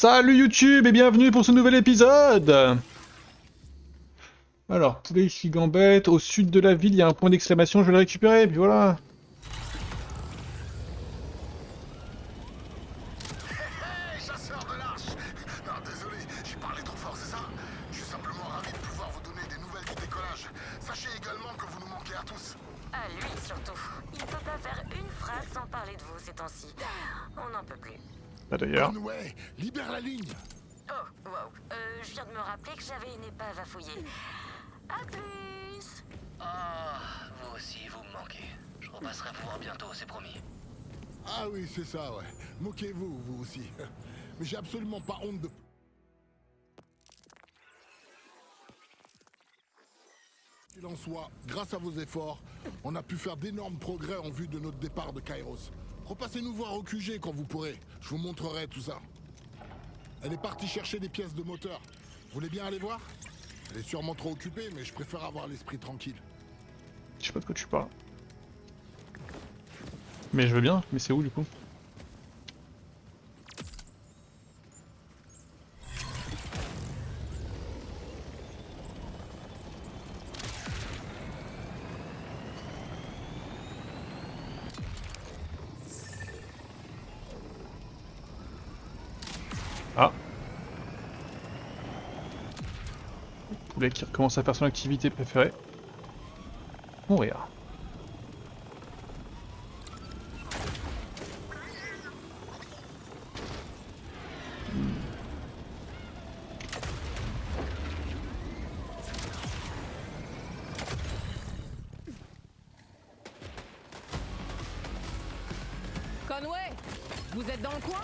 Salut YouTube et bienvenue pour ce nouvel épisode. Alors, poulet ici gambette, au sud de la ville, il y a un point d'exclamation, je vais le récupérer, et puis voilà. Hey, chasseur de l'arche! Non, désolé, j'ai parlé trop fort, c'est ça? Je suis simplement ravi de pouvoir vous donner des nouvelles du décollage. Sachez également que vous nous manquez à tous. À lui surtout. Il peut pas faire une phrase sans parler de vous ces temps-ci. On n'en peut plus. Bah d'ailleurs. Conway, libère la ligne! Oh, wow. Je viens de me rappeler que j'avais une épave à fouiller. À plus. Ah, vous aussi, vous me manquez. Je repasserai vous voir bientôt, c'est promis. Ah oui, c'est ça, ouais. Moquez-vous, vous aussi. Mais j'ai absolument pas honte de... Qu'il en soit, grâce à vos efforts, on a pu faire d'énormes progrès en vue de notre départ de Kairos. Repassez nous voir au QG quand vous pourrez. Je vous montrerai tout ça. Elle est partie chercher des pièces de moteur. Vous voulez bien aller voir? Elle est sûrement trop occupée, mais je préfère avoir l'esprit tranquille. Je sais pas de quoi tu parles. Mais je veux bien, mais c'est où du coup? Ah. Poulet qui recommence à faire son activité préférée. Mourir. Conway, vous êtes dans le coin?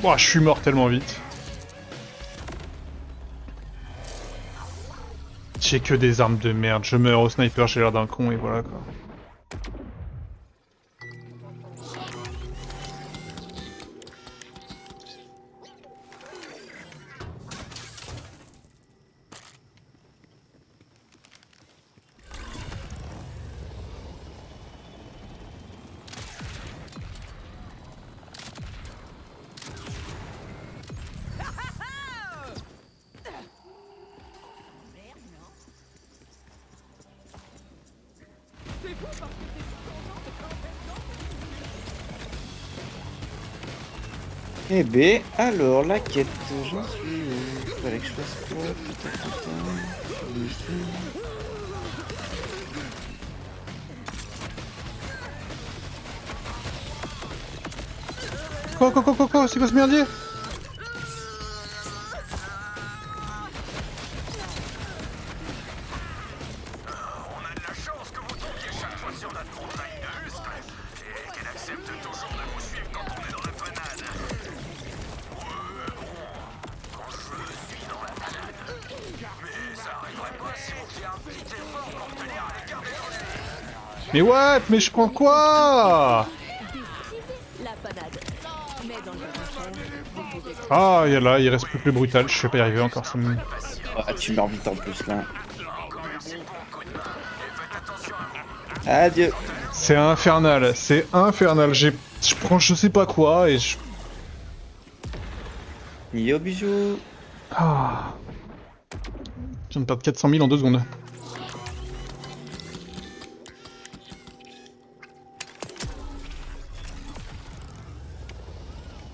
Ouah, je suis mort tellement vite. J'ai que des armes de merde, je meurs au sniper, j'ai l'air d'un con et voilà quoi. Eh ben, alors la quête, j'en suis où? Fallait que je fasse quoi? Ici. Quoi, c'est quoi ce merdier? On a de la chance que vous tombiez chaque fois sur notre montagne de lustre et qu'elle accepte toujours de vous suivre quand on est dans la panade. Quand je suis dans la panade. Mais ça arriverait pas si vous faisiez un petit effort pour me tenir à l'écart des ennemis. Mais what? Mais je prends quoi? La panade. Mais dans le vous pouvez... Ah, y a là, il reste plus que le brutal, je vais pas y arriver encore, ça me... Ah, tu meurs vite en plus là. Adieu. C'est infernal, je prends je sais pas quoi et je... Yo bisous. Ah. Je viens de perdre 400 000 en 2 secondes.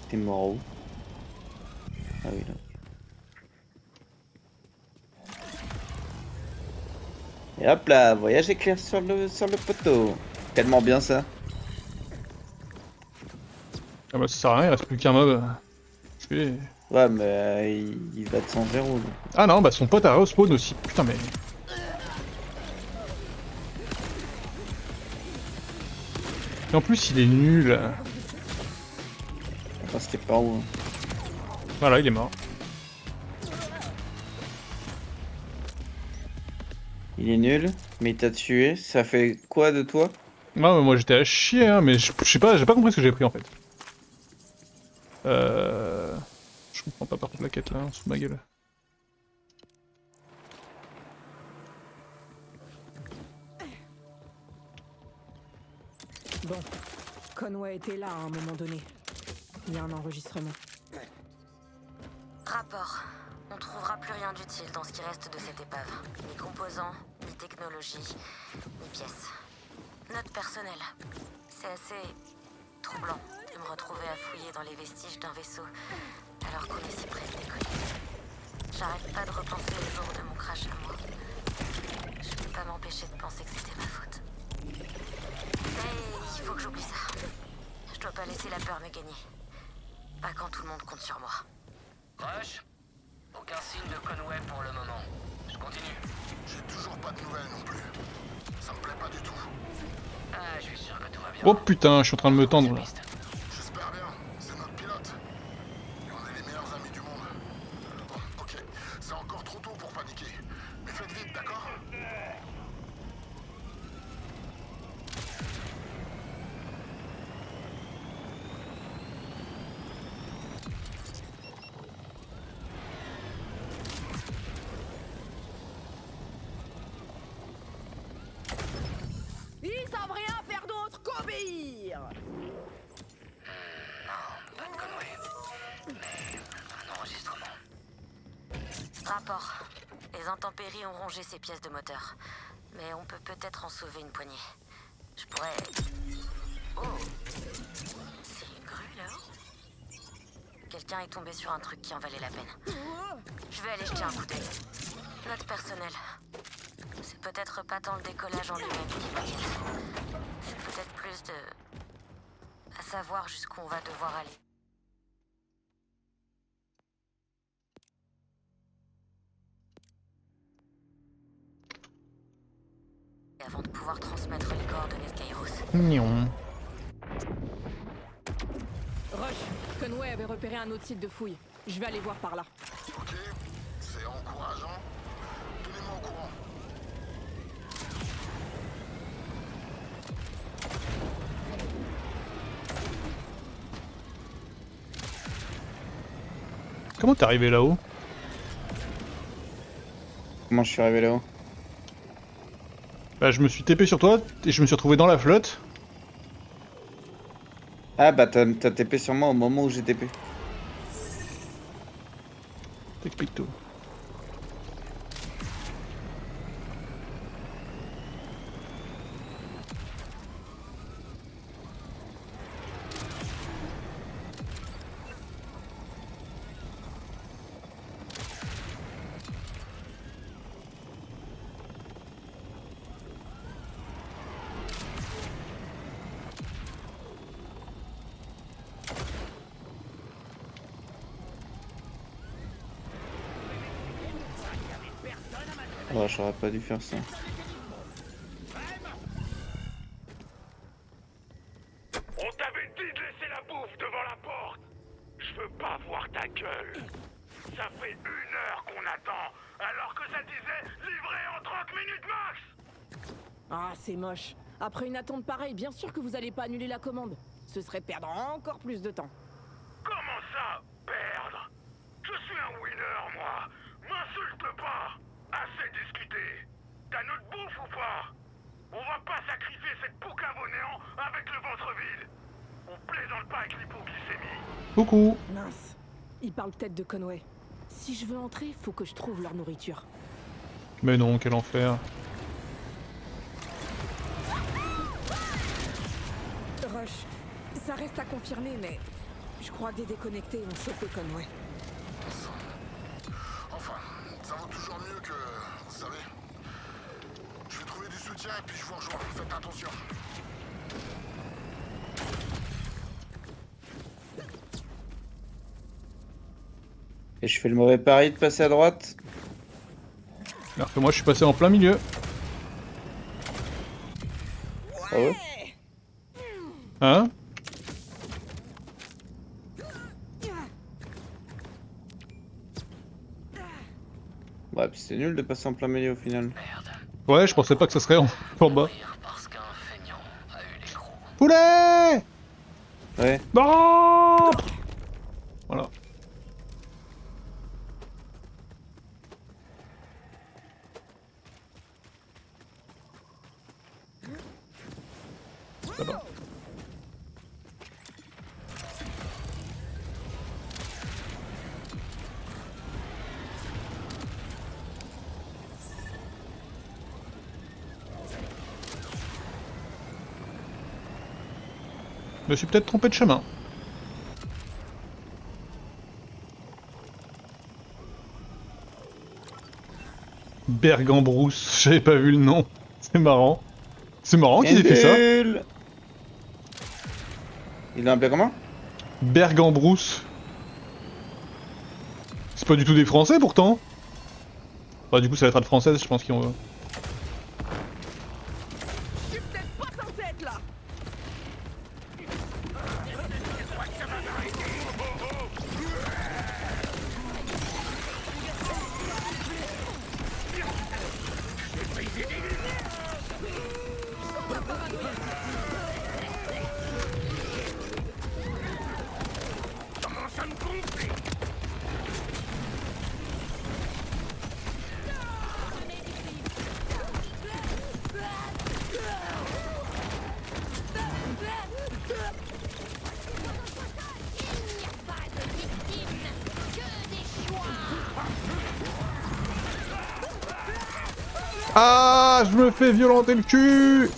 T'es mort où? Ah oui là. Et hop là, voyage éclair sur le poteau. Tellement bien ça. Ah bah ça sert à rien, il reste plus qu'un mob. Je vais... Ouais, mais il va de 100-0. donc. Ah non, bah son pote a respawn aussi. Putain, mais. Et en plus, il est nul. Attends, c'était par où hein. Voilà, il est mort. Il est nul, mais il t'a tué. Ça fait quoi de toi? Ah, mais moi j'étais à chier, hein, mais je sais pas, j'ai pas compris ce que j'ai pris en fait. Je comprends pas par contre la quête là, sous ma gueule. Bon, Conway était là à un moment donné. Il y a un enregistrement. Rapport. On trouvera plus rien d'utile dans ce qui reste de cette épave. Ni composants, ni technologie, ni pièces. Note personnelle. C'est assez troublant de me retrouver à fouiller dans les vestiges d'un vaisseau alors qu'on est si près de décoller. J'arrête pas de repenser au jour de mon crash à moi. Je peux pas m'empêcher de penser que c'était ma faute. Mais il faut que j'oublie ça. Je dois pas laisser la peur me gagner. Pas quand tout le monde compte sur moi. Rush? Aucun signe de Conway pour le moment. Je continue. J'ai toujours pas de nouvelles non plus. Ça me plaît pas du tout. Ah, je suis sûr que tout va bien. Oh putain, je suis en train de me tendre là. Optimiste. J'espère bien. C'est notre pilote. Et on est les meilleurs amis du monde. Bon, ok. C'est encore trop tôt pour paniquer. Mais faites vite, d'accord? Ils savent rien faire d'autre qu'obéir. Non, pas de Conway. Mais un enregistrement. Rapport. Les intempéries ont rongé ces pièces de moteur. Mais on peut peut-être en sauver une poignée. Je pourrais... Oh! C'est une grue là-haut? Quelqu'un est tombé sur un truc qui en valait la peine. Je vais aller jeter un coup d'œil. Note personnelle. C'est peut-être pas tant le décollage en lui-même qui m'inquiète. C'est peut-être plus de... à savoir jusqu'où on va devoir aller. Avant de pouvoir transmettre les coordonnées de Kairos. Mignon. Rush, Conway avait repéré un autre site de fouille. Je vais aller voir par là. Ok. C'est encourageant. Tenez-moi au courant. Comment t'es arrivé là-haut? Comment je suis arrivé là-haut? Bah je me suis TP sur toi et je me suis retrouvé dans la flotte. Ah bah t'as TP sur moi au moment où j'ai TP. T'expliques tout. Oh, j'aurais pas dû faire ça. On t'avait dit de laisser la bouffe devant la porte. Je veux pas voir ta gueule. Ça fait 1 heure qu'on attend, alors que ça disait livré en 30 minutes max. Ah, c'est moche. Après une attente pareille, bien sûr que vous allez pas annuler la commande. Ce serait perdre encore plus de temps. Comment ça, perdre? Je suis un winner, moi. M'insulte pas. Assez discuté. T'as notre bouffe ou pas? On va pas sacrifier cette poucave au néant avec le ventre vide. On plaisante pas avec l'hypoglycémie. Coucou. Mince. Ils parlent peut-être de Conway. Si je veux entrer, faut que je trouve leur nourriture. Mais non, quel enfer. Rush, ça reste à confirmer, mais je crois que des déconnectés ont chopé Conway. Enfin, ça vaut toujours mieux que... Vous savez... Je vais trouver du soutien et puis je vous rejoins. Faites attention. Et je fais le mauvais pari de passer à droite. Alors que moi je suis passé en plein milieu. Ah ouais? Hein? Ouais, puis c'est nul de passer en plein milieu au final. Merde. Ouais, je pensais pas que ça serait en bas. Rire parce qu'un feignant a eu les crocs. Poulet! Ouais. Non! Voilà. Là-bas. Je me suis peut-être trompé de chemin. Bergambrousse, j'avais pas vu le nom. C'est marrant. C'est marrant qu'ils aient fait ça. Nul. Il a appelé comment? Bergambrousse. C'est pas du tout des Français pourtant. Bah du coup ça va être de française, je pense qu'ils ont... Je suis peut-être pas censé être là. Commence à me gonfler. Ah, je me fais violenter le cul.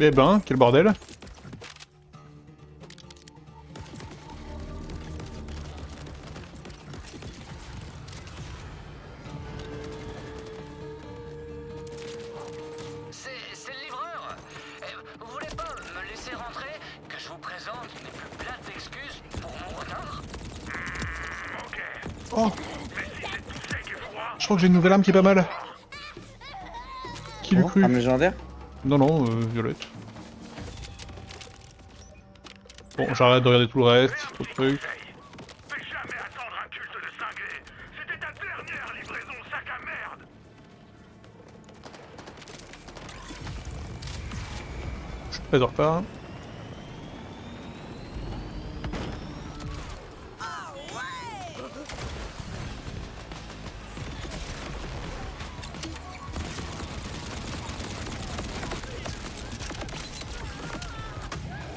Eh ben, quel bordel. C'est le livreur. Vous voulez pas me laisser rentrer? Que je vous présente mes plus plates excuses pour mon retard? Ok. Oh, Mais si c'est tout sec et froid, je crois que j'ai une nouvelle arme qui est pas mal. Qui l'eût Oh, cru? arme légendaire? Non, non, violette. Bon, j'arrête de regarder tout le reste, tout le truc. fais jamais attendre un culte de cinglé. C'était ta dernière livraison, sac à merde. Je suis très en retard.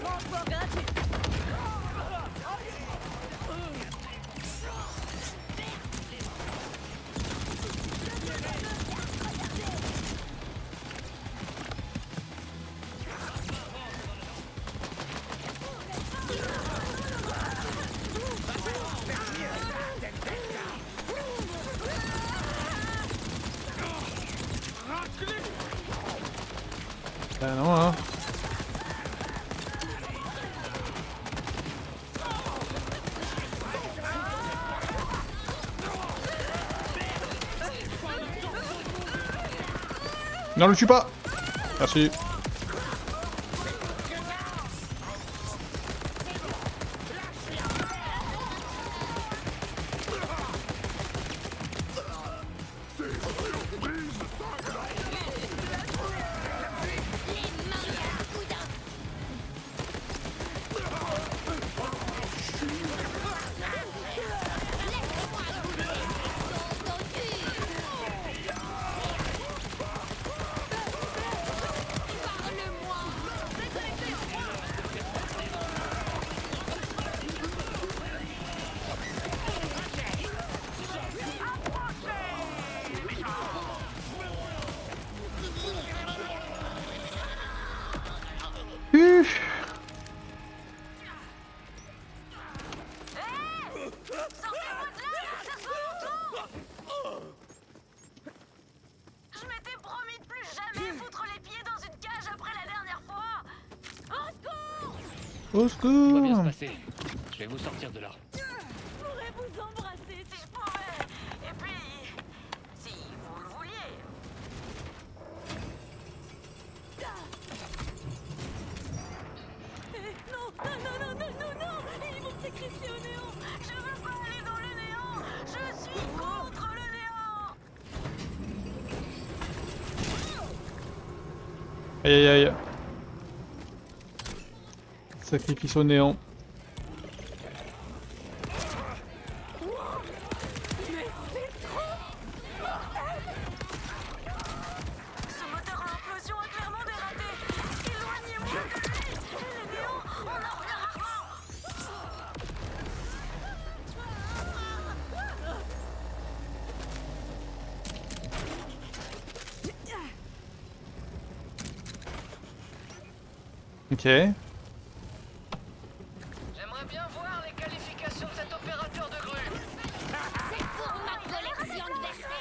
Transport gratuit. Ah non, hein. Non, le tue pas. Merci. Sortez-moi de là, ça soit mon tour. Je m'étais promis de plus jamais foutre les pieds dans une cage après la dernière fois. Au secours! Au Tout va bien se secours! passer. Je vais vous sortir de là. Je pourrais vous embrasser si je pouvais. Et puis, si vous le vouliez. Non, ils vont me sacrifier au néant. Je veux pas aller dans le néant. Je suis contre le néant. Aïe aïe aïe. Sacrifice au néant. Ce moteur à implosion a clairement dératé. Éloignez-moi de lui. Les néants, on en revient rarement. Ok. J'aimerais bien voir les qualifications de cet opérateur de grue. C'est pour ma collection de vêtements.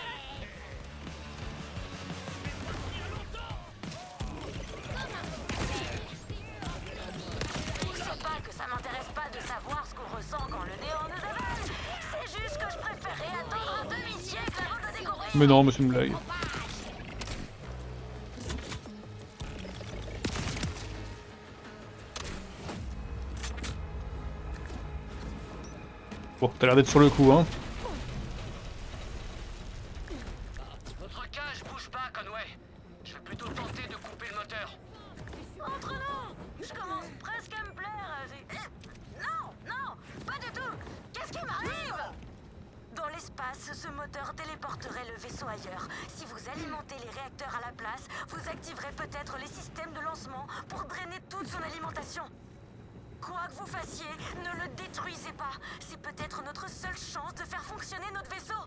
C'est pas que ça m'intéresse pas de savoir ce qu'on ressent quand le néant nous avale. C'est juste que je préférais attendre un demi-siècle avant de découvrir. Mais non, mais c'est une blague. Bon, t'as l'air d'être sur le coup, hein. Votre cage bouge pas, Conway. Je vais plutôt tenter de couper le moteur. Entre nous, je commence presque à me plaire. Non, pas du tout. Qu'est-ce qui m'arrive? Dans l'espace, ce moteur téléporterait le vaisseau ailleurs. Si vous alimentez les réacteurs à la place, vous activerez peut-être les systèmes de lancement pour drainer toute son alimentation. Quoi que vous fassiez, ne le détruisez pas. C'est peut-être notre seule chance de faire fonctionner notre vaisseau.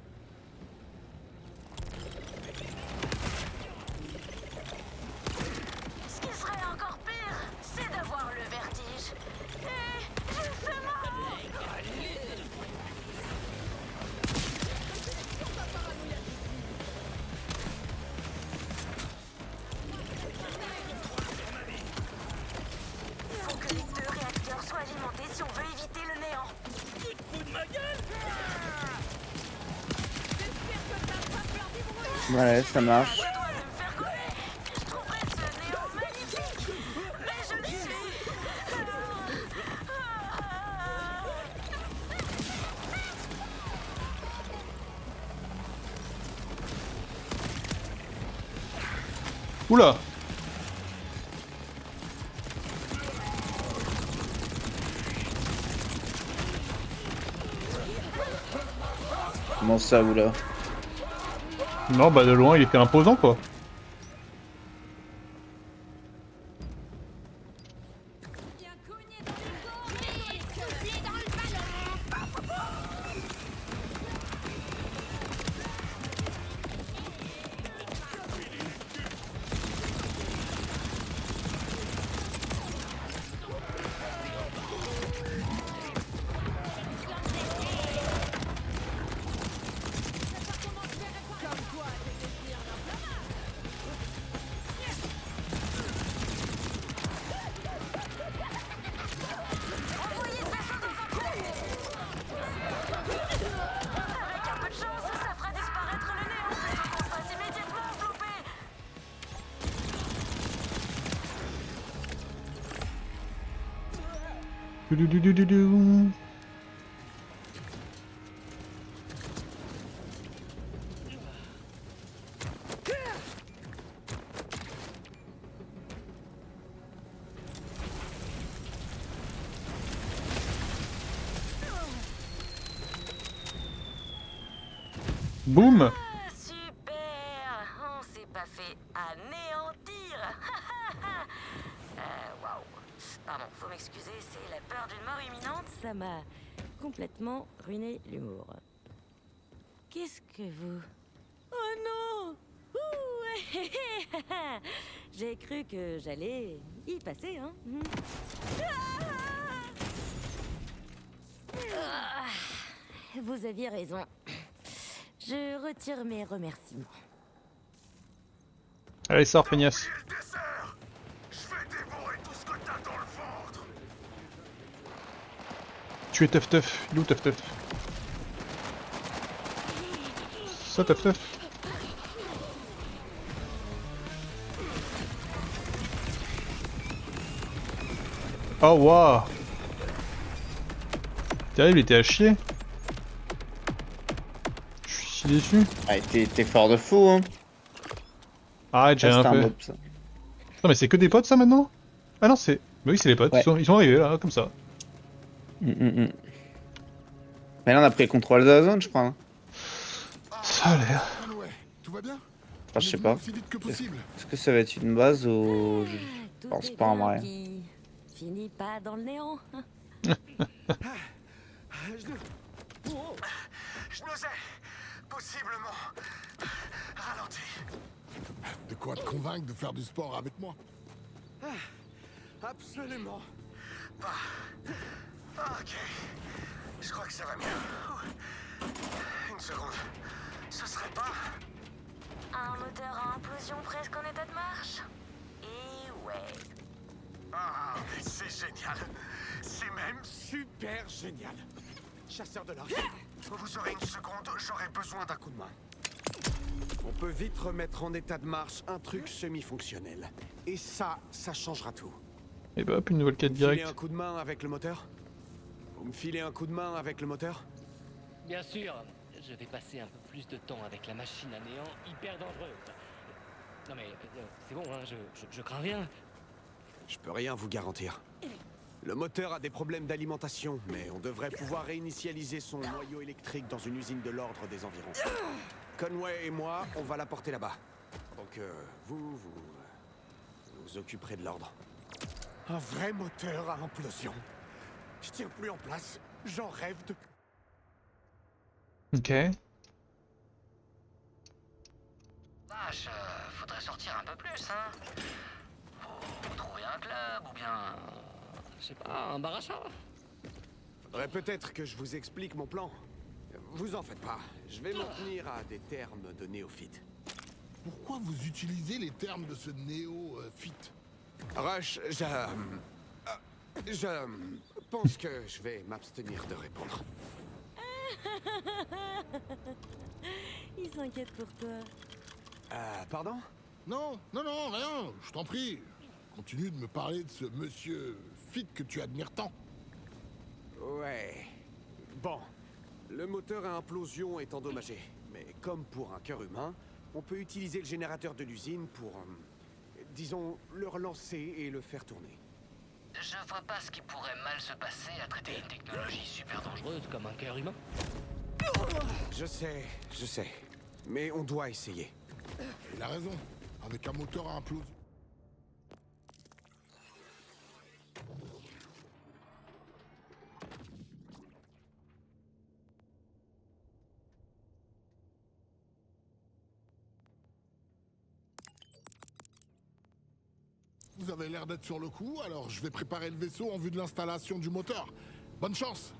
Ce qui serait encore pire, c'est d'avoir le vertige. Et justement... Il faut que les deux réacteurs soient alimentés si on veut éviter le néant. Ouais, ça marche. Je dois me faire gommer. Je trouverais ce néant magnifique. Mais je le suis. Oula! Comment ça, oula? Non, bah de loin, il était imposant, quoi. Avec un peu de chance, ça fera disparaître le néant plutôt qu'on se fasse immédiatement envelopper. Du-du-du-du-du-du. Boum! Ah, super! On s'est pas fait anéantir! Waouh! Pardon, faut m'excuser, c'est la peur d'une mort imminente. Ça m'a complètement ruiné l'humour. Qu'est-ce que vous... Oh non! Ouh, J'ai cru que j'allais y passer, hein. Vous aviez raison. Je retire mes remerciements. Allez, sors, feignasse. Et le dessert. Je vais dévorer tout ce que t'as dans le ventre. Tu es Teuf Teuf. Il est où Teuf Teuf? Ça, Teuf Teuf. Oh, waouh. Terrible, il était à chier. Je suis si déçu. Ah, t'es fort de fou, hein. Arrête, j'ai Ça, rien c'était un fait. mob, ça. Non mais c'est que des potes ça maintenant? Ah non c'est... Bah oui c'est les potes, Ouais. ils sont arrivés là, comme ça. Mais là, on a pris le contrôle de la zone, je crois. Hein. Ça a l'air. Conway, tout va bien? Enfin, je sais On est pas. venu aussi vite que possible. Est-ce que ça va être une base ou... Je pense pas en vrai. Qui finit pas dans le néant. Je n'osais possiblement ralentir. De quoi te convaincre de faire du sport avec moi? Absolument pas. Ok. Je crois que ça va mieux. Une seconde. Ce serait pas... Un moteur à implosion presque en état de marche. Et ouais. Ah, mais c'est génial. C'est même super génial. Chasseur de l'argent. Vous aurez une seconde, j'aurai besoin d'un coup de main. On peut vite remettre en état de marche un truc semi-fonctionnel. Et ça changera tout. Et bah hop, une nouvelle quête Vous me filez directe. un coup de main avec le moteur? Vous me filez un coup de main avec le moteur? Bien sûr, je vais passer un peu plus de temps avec la machine à néant hyper dangereuse. Non mais c'est bon, hein, je crains rien. Je peux rien vous garantir. Le moteur a des problèmes d'alimentation, mais on devrait pouvoir réinitialiser son noyau électrique dans une usine de l'ordre des environs. Conway et moi, on va l'apporter là-bas. Donc vous occuperez de l'ordre. Un vrai moteur à implosion. Je tiens plus en place. J'en rêve de... Ok. Vache, faudrait sortir un peu plus, hein. Faut trouver un club ou bien... Je sais pas, un bar à chat. Faudrait peut-être que je vous explique mon plan. Vous en faites pas. Je vais m'en tenir à des termes de néophyte. Pourquoi vous utilisez les termes de ce néophyte? Rush, je pense que je vais m'abstenir de répondre. Il s'inquiète pour toi. Pardon? Non, rien, je t'en prie. Continue de me parler de ce monsieur Fit que tu admires tant. Ouais. Bon. Le moteur à implosion est endommagé. Mais comme pour un cœur humain, on peut utiliser le générateur de l'usine pour, disons, le relancer et le faire tourner. Je vois pas ce qui pourrait mal se passer à traiter une technologie super dangereuse. Dangereuse comme un cœur humain. Je sais. Mais on doit essayer. Il a raison. Avec un moteur à implosion. Vous avez l'air d'être sur le coup, alors je vais préparer le vaisseau en vue de l'installation du moteur. Bonne chance!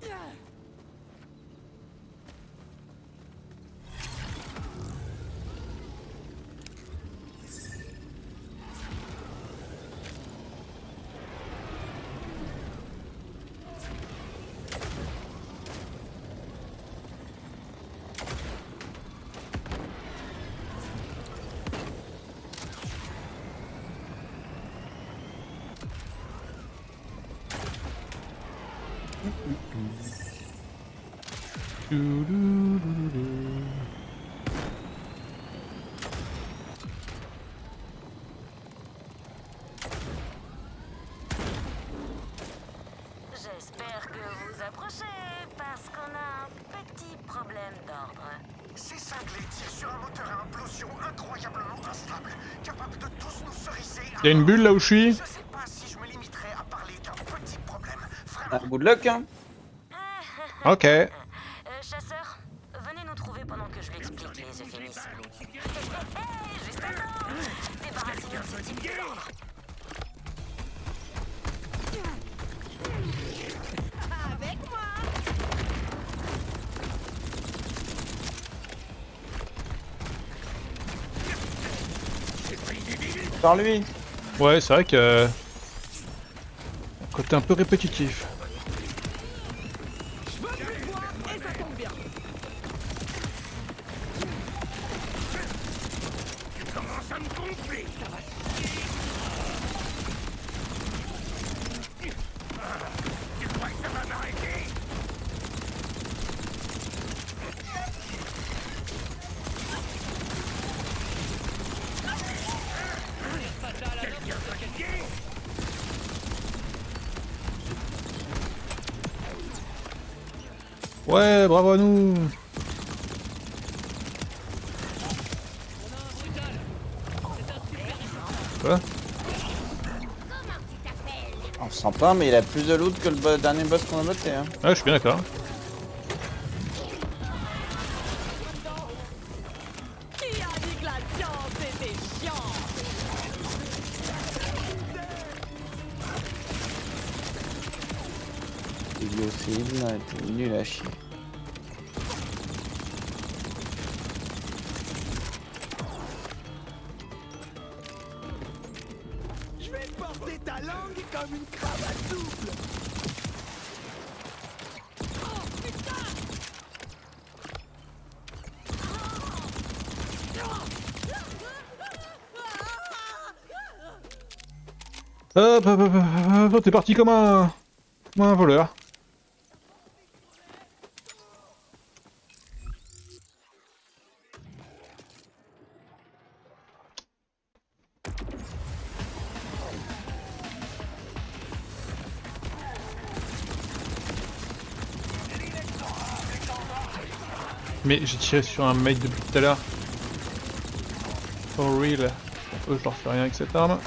J'espère que vous approchez, parce qu'on a un petit problème d'ordre. Ces cinglés tirent sur un moteur à implosion incroyablement instable, capable de tous nous ceriser. Il y a une bulle là où je suis. Je sais pas si je me limiterai à parler d'un petit problème. Vraiment. Ah, good luck, hein. Ok. Chasseur, venez nous trouver pendant que je lui explique les euphémismes. Hé, juste à temps! Débarrassez-nous de ce type de l'ordre. Par lui. Ouais, c'est vrai que... un côté un peu répétitif. Je veux plus te voir et ça tombe bien. Tu commences à me gonfler. Tu crois que ça va m'arrêter? Ouais, bravo à nous. Quoi? On se sent pas, mais il a plus de loot que le dernier boss qu'on a battu. Hein. Ouais, je suis bien d'accord. Qui a dit que la science était chiant? Heliocide là, était nul à chier. Je vais porter ta langue comme une cravate double. T'es parti comme un voleur. Mais j'ai tiré sur un mec depuis tout à l'heure. For real. Oh, je leur fais rien avec cette arme.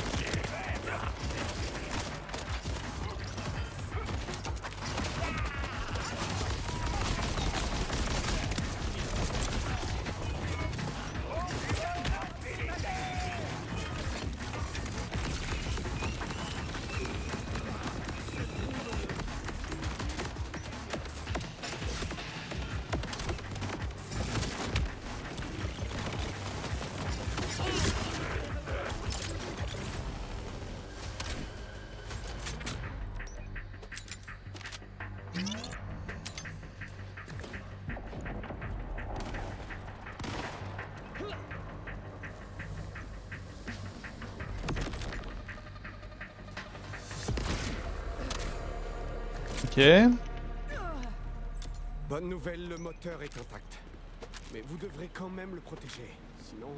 Ok. Bonne nouvelle, le moteur est intact. Mais vous devrez quand même le protéger. Sinon...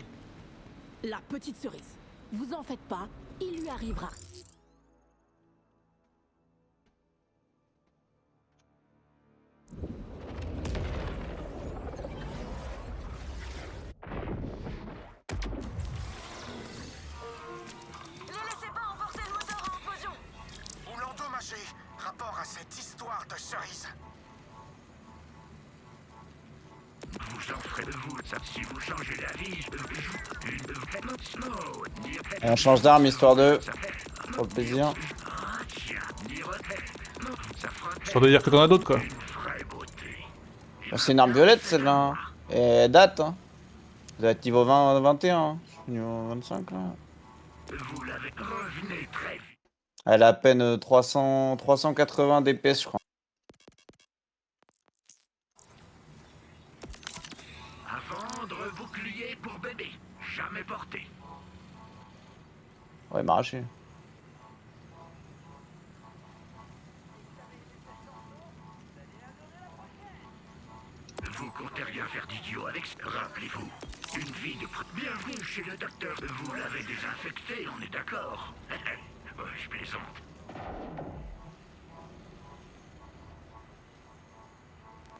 La petite cerise. Vous en faites pas, il lui arrivera. Ne laissez pas emporter le moteur à implosion. Vous l'endommagez. Rapport à cette histoire de cerise. Vous en ferez de vous, ça, si vous changez d'avis, On change d'arme histoire de... Pour le plaisir. Ça veut dire que t'en as d'autres quoi. Bon, c'est une arme violette celle-là. Hein. Et elle date. Hein. Elle doit être niveau 20, 21. Hein. Je suis niveau 25 là. Vous l'avez revenez très vite. Elle a à peine 380 DPS je crois. À vendre bouclier pour bébé. Jamais porté. Ouais, m'arracher. Vous comptez rien faire d'idiot avec... Rappelez-vous, une vie de... Bienvenue chez le docteur. Vous l'avez désinfecté, on est d'accord. Ouais, je plaisante.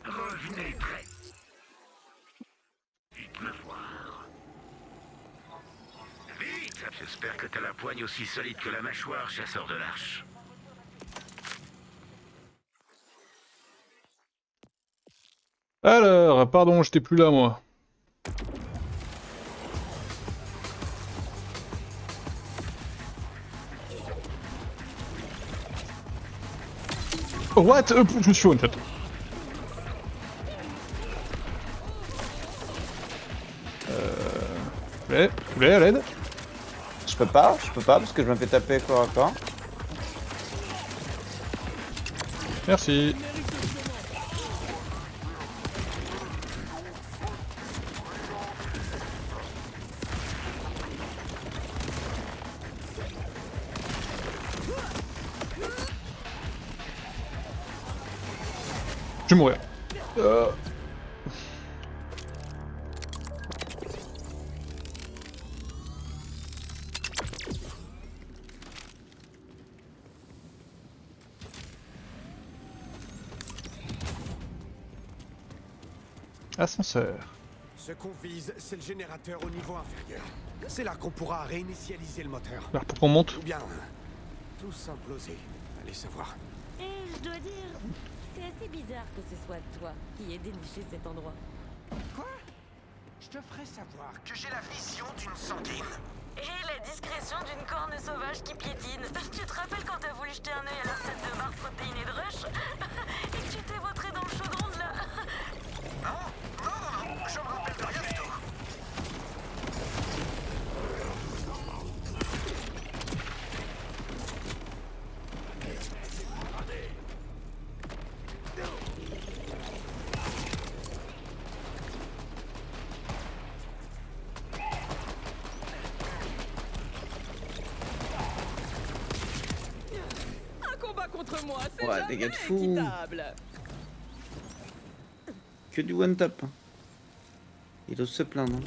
Revenez près. Vite me voir. Vite! J'espère que t'as la poigne aussi solide que la mâchoire, chasseur de l'arche. Alors, pardon, j'étais plus là moi. Oh, what? Je me suis one shot. Vous voulez à l'aide? Je peux pas parce que je me fais taper corps à corps. Merci. Je vais mourir. Ascenseur. Ce qu'on vise, c'est le générateur au niveau inférieur. C'est là qu'on pourra réinitialiser le moteur. Alors pour qu'on monte. Ou bien tout s'imploser. Allez savoir. Et je dois dire, c'est assez bizarre que ce soit toi qui ait déniché cet endroit. Quoi? Je te ferai savoir que j'ai la vision d'une sanguine. Et la discrétion d'une corne sauvage qui piétine. Tu te rappelles quand t'as voulu jeter un œil à la recette de barres protéinées de rush et que tu t'es vautré dans le chaudron de la... Non, je me rappelle de rien du tout. Un combat contre moi, c'est Ouais, jamais des gars de fou. équitable. Que du one tap. Il ose se plaindre.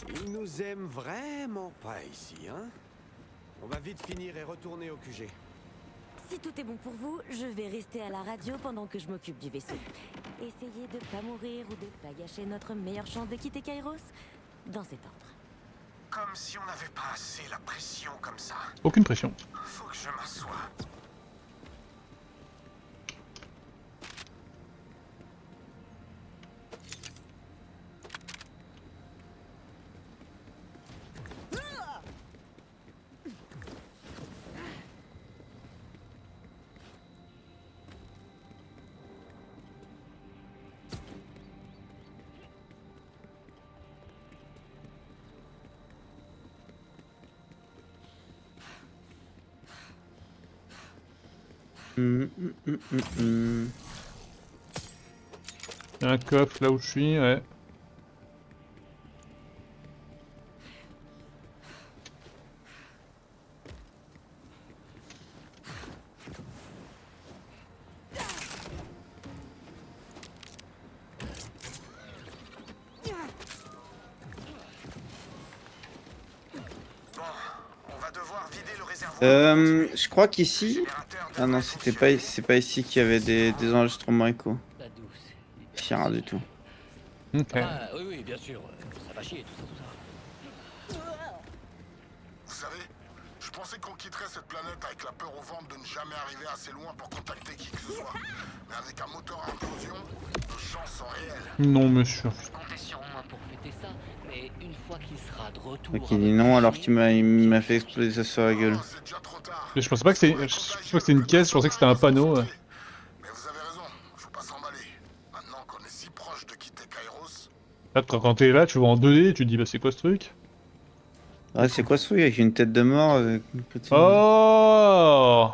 Ils nous aiment vraiment pas ici, hein? On va vite finir et retourner au QG. Si tout est bon pour vous, je vais rester à la radio pendant que je m'occupe du vaisseau. Essayez de pas mourir ou de pas gâcher notre meilleure chance de quitter Kairos dans cet ordre. Comme si on n'avait pas assez la pression comme ça. Aucune pression. Faut que je m'assoie. Il y a un coffre là où je suis, ouais. Bon, on va devoir vider le réservoir. Je crois qu'ici... Ah non, c'est pas ici qu'il y avait des enregistrements écho. La douce. J'ai rien du tout. Ok. Ah, oui, oui, bien sûr. Ça va chier, tout ça. Vous savez, je pensais qu'on quitterait cette planète avec la peur au ventre de ne jamais arriver assez loin pour contacter qui que ce soit. Mais avec un moteur à implosion, nos chances sont réelles. Non, monsieur. Comptez sur moi pour fêter ça, mais une fois qu'il sera de retour... Ok, il dit non alors qu'il m'a fait exploser ça sur la gueule. Oh, c'est déjà trop tard. Je pensais pas que c'était une caisse, je pensais que c'était un panneau. Mais vous avez raison, faut pas s'emballer. Maintenant qu'on est si proche de quitter Kairos, Là, quand t'es là, tu vois en 2D, tu te dis bah c'est quoi ce truc? Ah, c'est quoi ce truc avec une tête de mort avec une petite... Oh!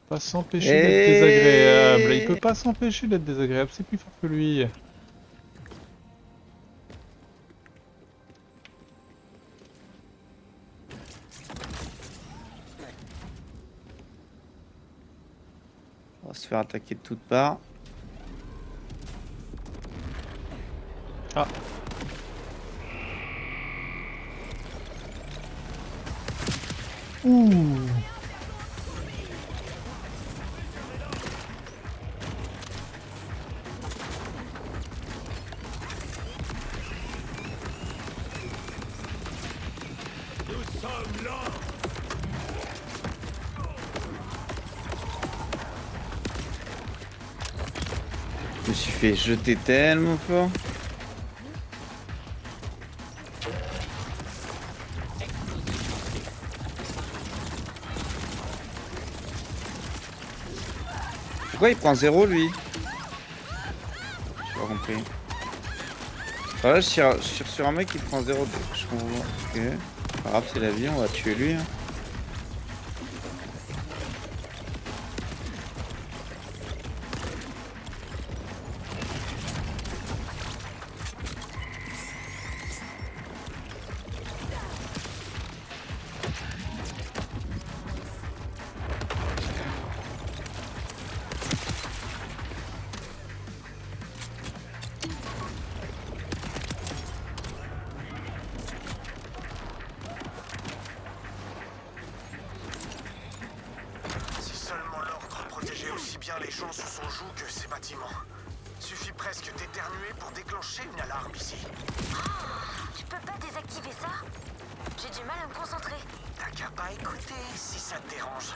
Pas s'empêcher d'être désagréable. Il peut pas s'empêcher d'être désagréable, c'est plus fort que lui. On va se faire attaquer de toutes parts. Ah. Ouh. Je me suis fait jeter tellement fort. Pourquoi il prend 0 lui? pas compris. Ah, là, je tire sur un mec qui prend 0 de... Je comprends. Ok. Pas grave, c'est la vie, on va tuer lui. Hein. Si seulement l'ordre protégeait aussi bien les gens sous son joug que ces bâtiments. Suffit presque d'éternuer pour déclencher une alarme ici. Tu peux pas désactiver ça? J'ai du mal à me concentrer. T'as qu'à pas écouter si ça te dérange.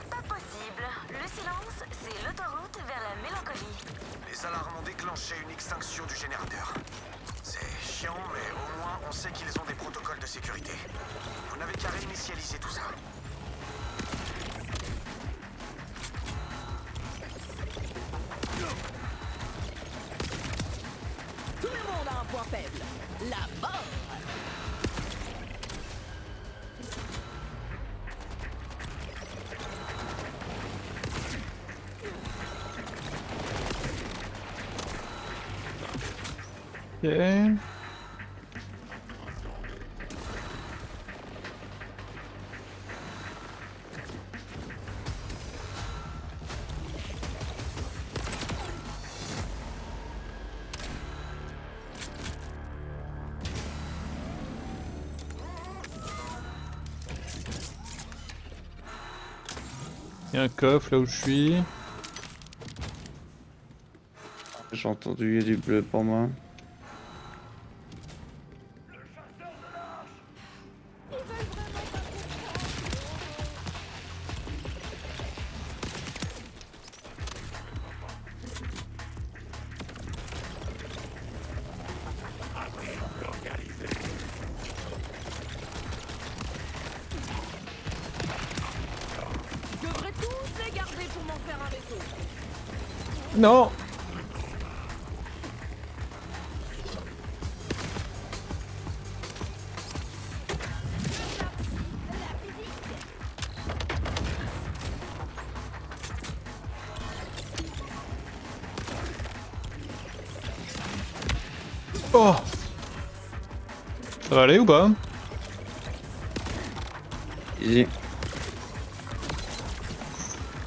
Pas possible. Le silence, c'est l'autoroute vers la mélancolie. Les alarmes ont déclenché une extinction du générateur. C'est chiant, mais au moins on sait qu'ils ont des protocoles de sécurité. Vous n'avez qu'à réinitialiser tout ça. Tout le monde a un point faible. La mort. Ok. Il y a un coffre là où je suis. J'ai entendu, il y a du bleu pour moi. Je devrais tous les garder pour m'en faire un vaisseau. Non! Oh! Ça va aller ou pas? Easy.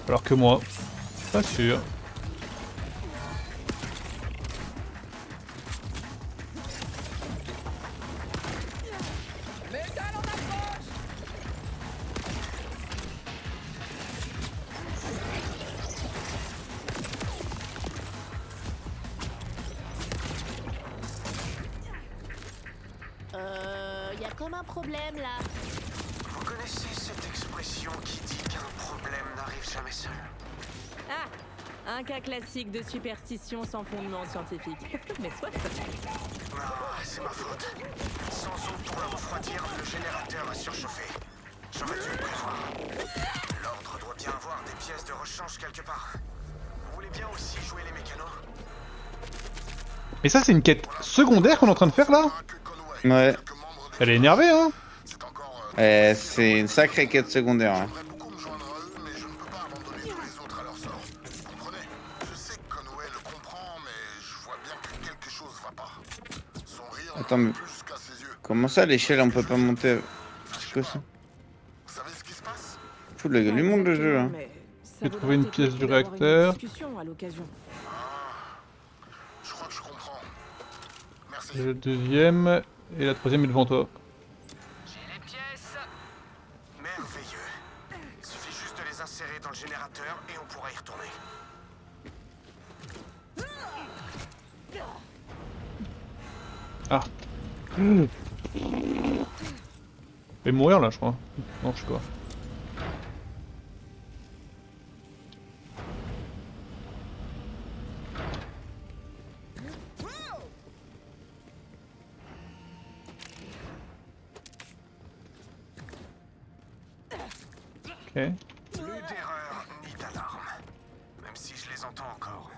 Alors que moi, pas sûr. Y a comme un problème là. Vous connaissez cette expression qui dit qu'un problème n'arrive jamais seul? Ah, un cas classique de superstition sans fondement scientifique. Mais soit. Ah, c'est ma faute. Sans eau pour le refroidir, le générateur a surchauffé. J'aurais dû le prévoir. L'ordre doit bien avoir des pièces de rechange quelque part. Vous voulez bien aussi jouer les mécanos? Mais ça c'est une quête secondaire qu'on est en train de faire là? Ouais. Elle est énervée hein? C'est une sacrée quête secondaire. Hein. J'aimerais beaucoup me joindre à eux, mais je ne peux pas abandonner tous les autres à leur sort. Vous comprenez? Je sais que Conway le comprend, mais je vois bien que quelque chose va pas. Son rire Attends, ne mais- peut plus qu'à ses yeux. Comment ça, à l'échelle, on peut pas monter? C'est quoi ça? Vous savez ce qui se passe? Fout la gueule du monde le jeu. Hein. J'ai trouvé une pièce du réacteur. À l'occasion. Je crois que je comprends. Merci. Le deuxième et la troisième est devant toi. J'ai les pièces. Merveilleux. Il suffit juste de les insérer dans le générateur et on pourra y retourner. Ah. Je vais mourir là je crois. Non je sais pas. Ok. Plus d'erreur ni d'alarme. Même si je les entends encore.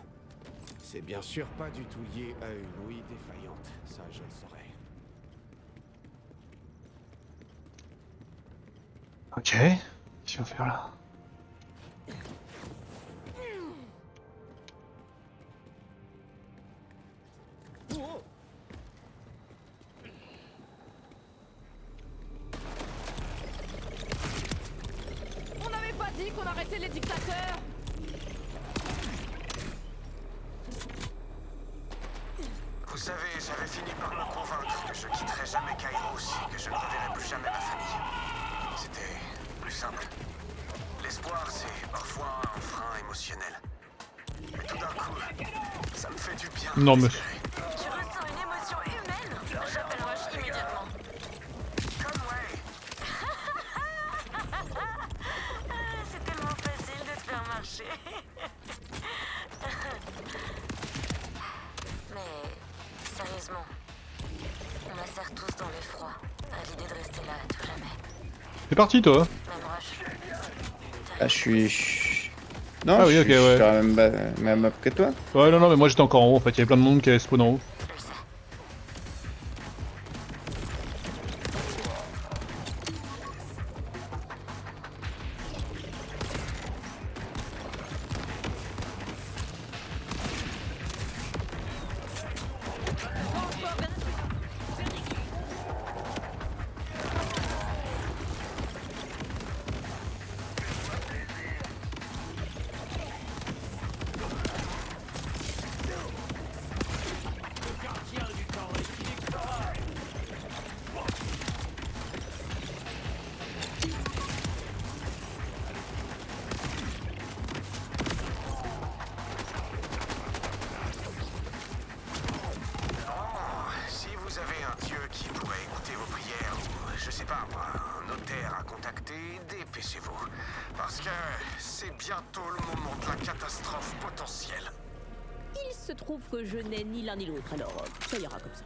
C'est bien sûr pas du tout lié à une ouïe défaillante, ça je le saurais. Ok. Qu'est-ce qu'on va faire là? On n'avait pas dit qu'on arrêtait les dictateurs. Vous savez, j'avais fini par me convaincre que je quitterais jamais Kairos et que je ne reverrais plus jamais ma famille. C'était plus simple. L'espoir, c'est parfois un frein émotionnel. Mais tout d'un coup, ça me fait du bien. Non, mais- d'espérer. Tu ressens une émotion humaine? J'appelle Rush immédiatement. Comme ouais. C'est tellement facile de te faire marcher. Mais sérieusement, on macère tous dans l'effroi à l'idée de rester là à tout jamais. C'est parti toi. Même Rush. Ah, je suis. Non, Ah oui, je ok, suis ouais. sur la même map que toi. Ouais, non, non, mais moi j'étais encore en haut en fait. Il y avait plein de monde qui avait spawn en haut. Je le sais. Si vous avez un dieu qui pourrait écouter vos prières, ou je sais pas moi, un notaire à contacter, dépêchez-vous. Parce que c'est bientôt le moment de la catastrophe potentielle. Il se trouve que je n'ai ni l'un ni l'autre, alors ça ira comme ça.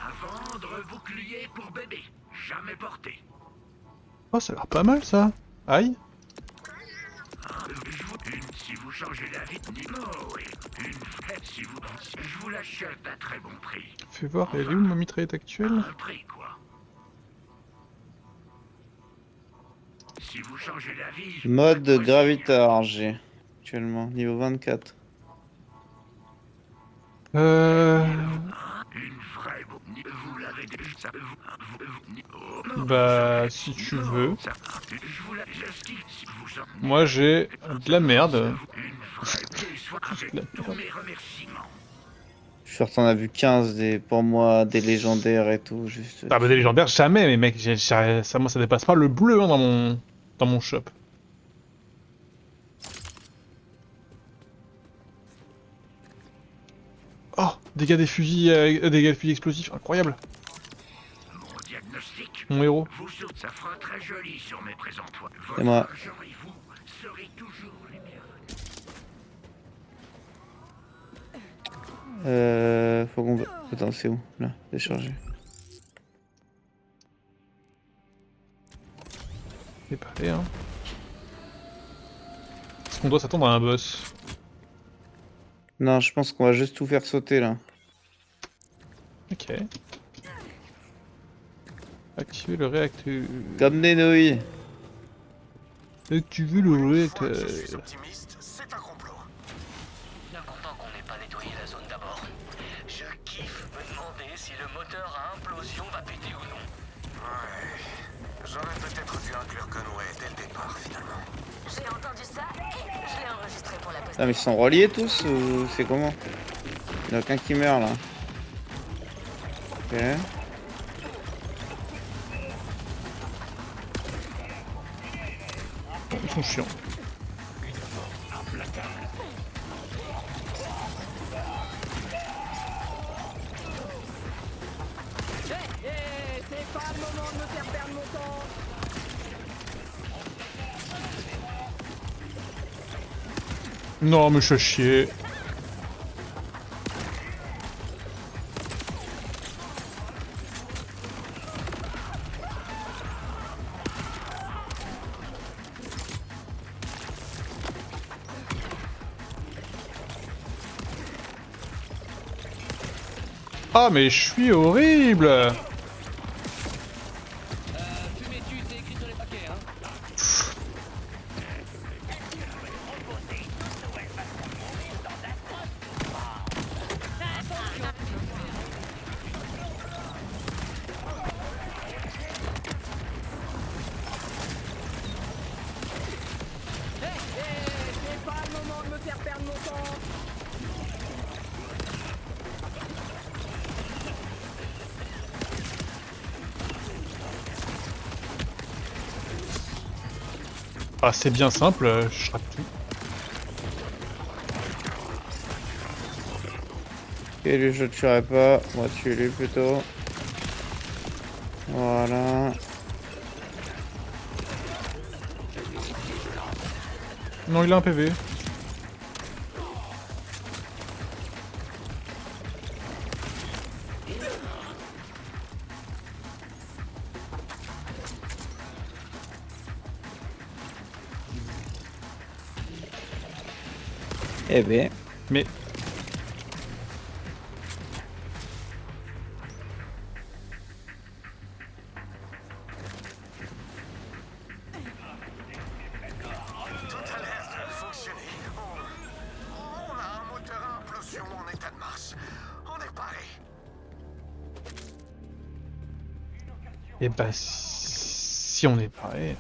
À vendre bouclier pour bébé, jamais porté. Oh, ça a l'air pas mal ça. Aïe. Une si vous changez d'avis, Nimo, et une si vous je vous l'achète à très bon prix. Fais voir, elle est où ma mitraillette actuelle? Un prix quoi. Si vous changez d'avis, Mode Gravitar, j'ai actuellement niveau 24. une vraie vous l'avez déjà Bah, si tu veux. je vous la si vous en Moi j'ai de la merde. une vraie soit avec tous mes remerciements. Je suis t'en as vu 15 pour moi, des légendaires et tout. Juste... Ah bah des légendaires jamais, mais mec, ça, moi ça dépasse pas le bleu hein, dans mon shop. Oh, dégâts des fusils, dégâts des fusils explosifs, incroyable. Mon diagnostic, Mon héros. vous ça fera très joli sur mes présentoirs. Et moi. Votre argent et vous serez toujours les bienvenus. Faut qu'on... Attends, c'est où? Là, décharger. C'est pas allé, hein. Est-ce qu'on doit s'attendre à un boss? Non, je pense qu'on va juste tout faire sauter là. Ok. Activer le réacteur. Comme des nouilles. Activer le réacteur. Je suis optimiste, c'est un complot. Bien content qu'on n'ait pas nettoyé la zone d'abord. Je kiffe me demander si le moteur à implosion va péter ou non. Ouais. J'aurais peut-être dû inclure Conway dès le départ, finalement. J'ai entendu ça et je l'ai enregistré pour la poste. Ah mais ils sont reliés tous ou c'est comment? Il n'y a aucun qui meurt là. Ok. Ils sont chiants. C'est pas le moment de me faire perdre mon temps. Non, mais je fais chier. Ah mais je suis horrible. Fumez dessus, c'est écrit sur les paquets, hein. C'est pas le moment de me faire perdre mon temps. Ah c'est bien simple, je rate tout. Et lui je tuerai pas, moi tue-lui plutôt. Voilà. Non il a un PV. Eh ben, Mais Tout a l'air de fonctionner. On a un moteur à implosion en état de marche. On est paré. eh bah si on est pareil.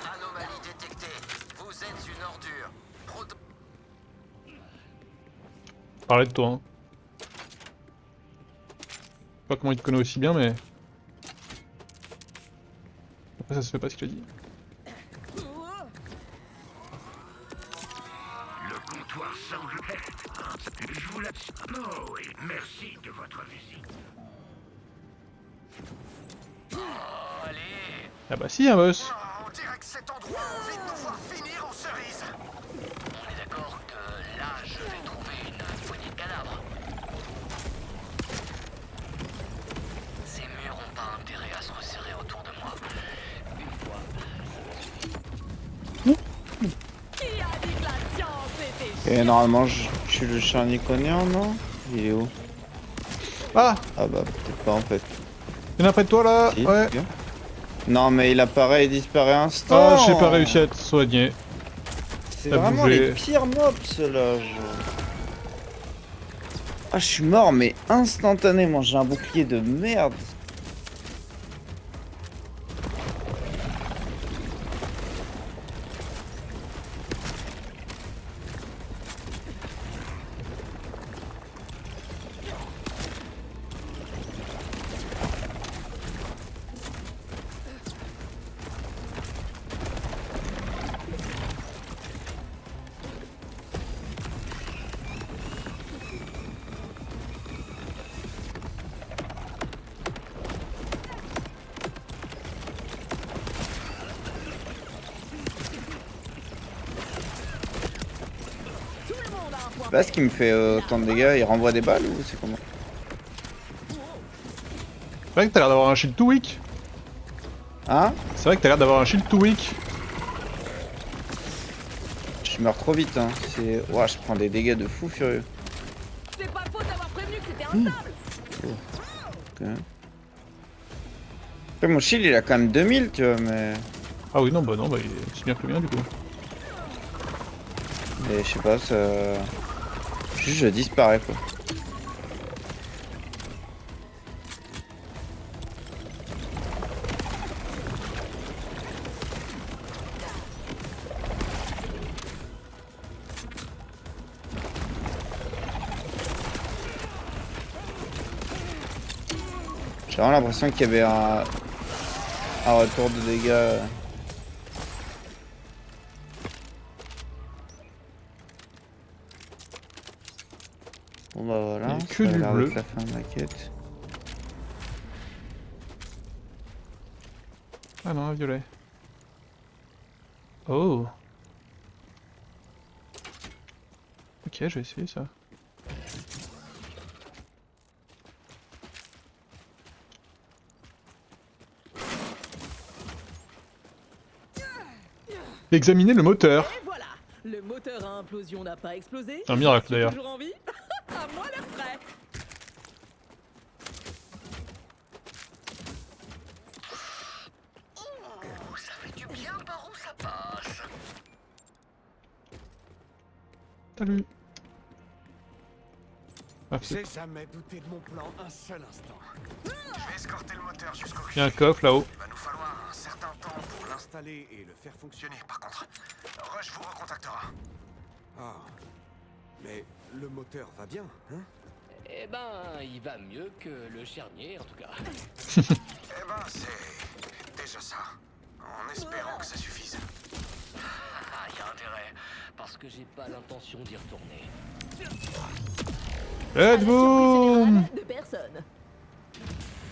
Anomalie détectée. Vous êtes une ordure. Parler de toi. Hein. Je sais pas comment il te connaît aussi bien mais. Après ça se fait pas ce qu'il a dit. Le comptoir semble prêt. Je vous laisse. Oh oui, merci de votre visite. Oh, allez. Ah bah si un boss. On dirait que cet endroit a envie de nous voir finir en cerise. On est d'accord que là, je vais trouver une poignée de cadavres. Ces murs ont pas intérêt à se resserrer autour de moi. Une fois. Qui a dit que la science était et normalement je tue le charniconien, non? Il est où? Ah Ah bah peut-être pas en fait. il y en a près de toi là. Si, Ouais. bien. Non mais il apparaît et disparaît à instant. Ah j'ai pas réussi à te soigner. C'est t'as vraiment bougé. les pires mobs ceux-là. Ah je suis mort mais instantanément, j'ai un bouclier de merde. tout le monde a un point. C'est pas ce qui me fait autant de dégâts, il renvoie des balles ou c'est comment? C'est vrai que t'as l'air d'avoir un shield too weak. Hein? C'est vrai que t'as l'air d'avoir un shield too weak. Je meurs trop vite hein, c'est... Ouah, je prends des dégâts de fou furieux. C'est pas faute d'avoir prévenu que c'était instable. Ok. Après mon shield il a quand même 2000 tu vois mais... Ah oui non bah il est aussi bien que le mien du coup. Mais je sais pas, ça... Juste je disparais quoi. J'ai vraiment l'impression qu'il y avait un retour de dégâts. Bon bah voilà, Il y a que ça a du l'air bleu. d'être la fin de la quête. Ah non un violet. Oh. Ok je vais essayer ça. Examiner le moteur. Et voilà, le moteur à implosion n'a pas explosé. Un miracle Je suis d'ailleurs. toujours en vie. À moi le frais. bien par où ça passe. Salut. Ah, J'ai jamais douté de mon plan un seul instant. Je vais escorter le moteur jusqu'au il y a un coffre là-haut. Il va nous falloir un certain temps pour L'installer et le faire fonctionner. l'installer par contre. Rush vous recontactera. Ah. Mais le moteur va bien, hein? Eh ben, il va mieux que le charnier, en tout cas. Eh ben, c'est déjà ça. En espérant que ça suffise. Ah, y a intérêt, parce que j'ai pas l'intention d'y retourner. À la surprise Êtes-vous générale de personne.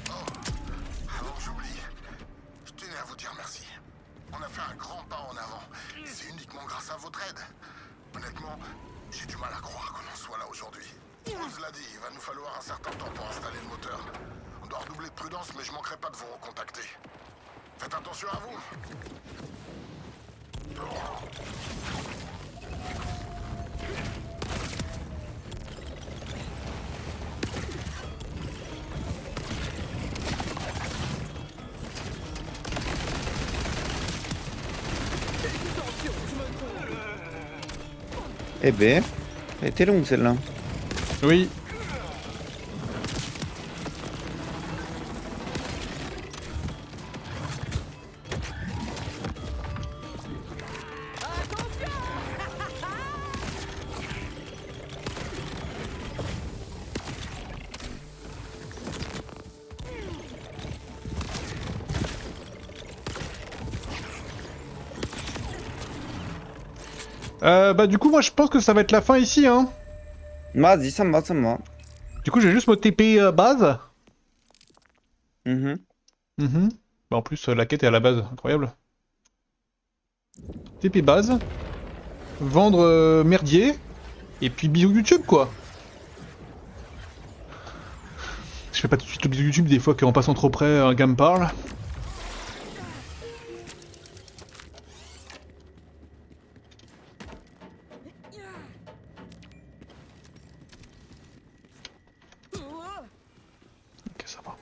Avant que j'oublie, je tenais à vous dire merci. On a fait un grand pas en avant. Et c'est uniquement grâce à votre aide. Honnêtement, j'ai du mal à croire qu'on en soit là aujourd'hui. On se l'a dit, il va nous falloir un certain temps pour installer le moteur. On doit redoubler de prudence, mais je manquerai pas de vous recontacter. Faites attention à vous. Eh ben, elle était longue celle-là. Oui. Bah du coup moi je pense que ça va être la fin ici hein. Vas-y, ça me va, ça me va. Du coup j'ai juste mon TP base. Mhm. Bah, en plus la quête est à la base, incroyable. TP base. Vendre merdier. Et puis bisous YouTube quoi. Je fais pas tout de suite le bisou YouTube des fois qu'en passant trop près un gars me parle. Ok ça va.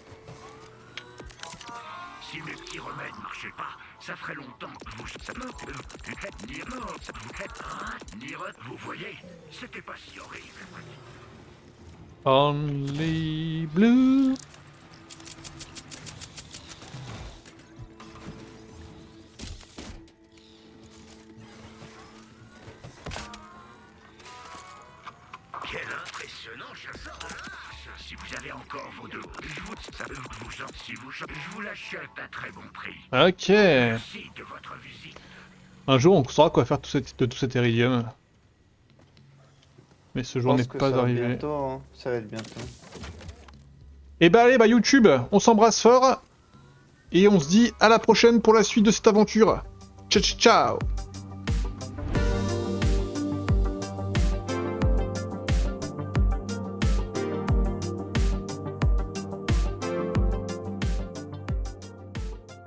Si mes petits remèdes marchaient pas, ça ferait longtemps que vous... Vous voyez, c'était pas si horrible. Only blue. Quel impressionnant chasseur. Si vous avez encore vos deux, je vous l'achète à très bon prix. Ok. Merci de votre visite. Un jour on saura quoi faire de tout cet iridium. Mais ce jour n'est pas arrivé. Bientôt, hein. Ça va être bientôt. Et bah allez bah YouTube, on s'embrasse fort. Et on se dit à la prochaine pour la suite de cette aventure. Ciao ciao ciao.